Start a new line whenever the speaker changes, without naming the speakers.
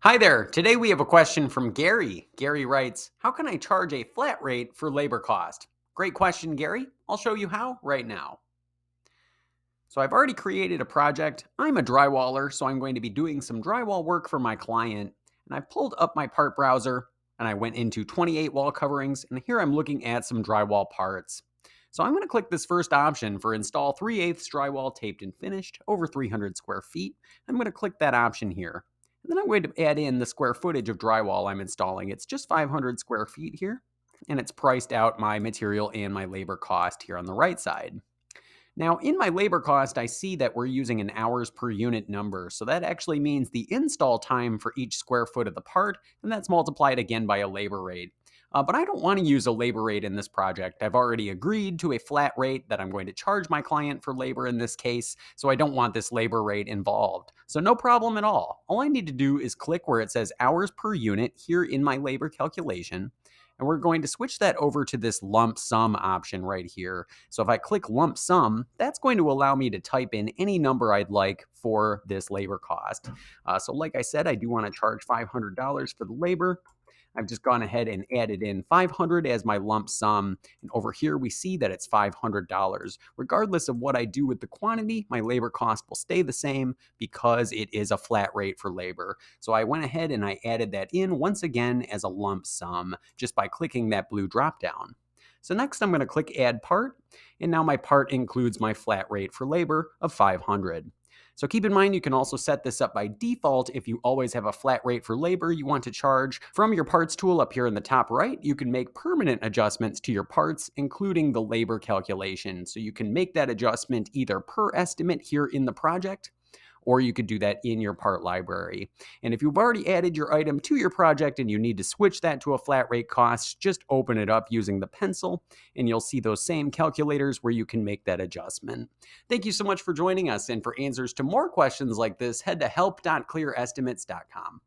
Hi there. Today we have a question from Gary. Gary writes, how can I charge a flat rate for labor cost? Great question, Gary. I'll show you how right now. So I've already created a project. I'm a drywaller, so I'm going to be doing some drywall work for my client. And I pulled up my part browser and I went into 28 wall coverings. And here I'm looking at some drywall parts. So I'm going to click this first option for install 3/8 drywall taped and finished over 300 square feet. I'm going to click that option here. And then I'm going to add in the square footage of drywall I'm installing. It's just 500 square feet here, and it's priced out my material and my labor cost here on the right side. Now, in my labor cost, I see that we're using an hours per unit number. So that actually means the install time for each square foot of the part, and that's multiplied again by a labor rate. But I don't want to use a labor rate in this project. I've already agreed to a flat rate that I'm going to charge my client for labor in this case, so I don't want this labor rate involved. So no problem at all. All I need to do is click where it says hours per unit here in my labor calculation, and we're going to switch that over to this lump sum option right here. So if I click lump sum, that's going to allow me to type in any number I'd like for this labor cost. So like I said, I do want to charge $500 for the labor. I've just gone ahead and added in 500 as my lump sum. And over here, we see that it's $500. Regardless of what I do with the quantity, my labor cost will stay the same because it is a flat rate for labor. So I went ahead and I added that in once again as a lump sum just by clicking that blue drop down. So next I'm going to click add part, and now my part includes my flat rate for labor of 500. So keep in mind you can also set this up by default if you always have a flat rate for labor you want to charge. From your parts tool up here in the top right, you can make permanent adjustments to your parts, including the labor calculation. So you can make that adjustment either per estimate here in the project, or you could do that in your part library. And if you've already added your item to your project and you need to switch that to a flat rate cost, just open it up using the pencil and you'll see those same calculators where you can make that adjustment. Thank you so much for joining us, and for answers to more questions like this, head to help.clearestimates.com.